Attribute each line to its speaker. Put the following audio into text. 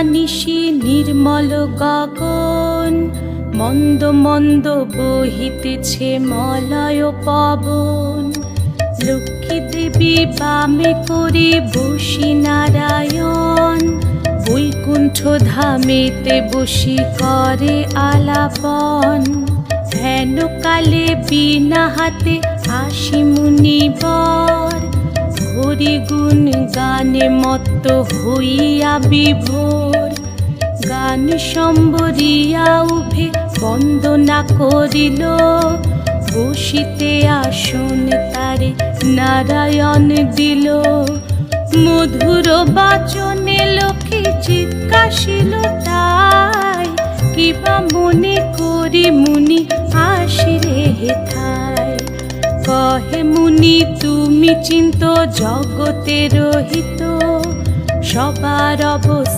Speaker 1: নিশি নির্মল গগন, মন্দ মন্দ বহিতেছে মলয় পবন। লক্ষ্মী দেবী বামে করে বসি নারায়ণ, বৈকুণ্ঠ ধামেতে বসি করে আলাপন। হেন কালে বিনা হাতে আসি মুনিবর, হরি গুণ গানে মত্ত হইয়া বিভোর। গান সম্বরিয়া উভে বন্দনা করিল, বসিতে আসন তারে নারায়ণ দিল। মধুর বাচনে লোকে জিজ্ঞাসিল তাই, কিবা মনে করি মুনি আসিরে হেথায়। কহে মুনি তুমি চিন্ত জগতের হিত, সবার অবস্থা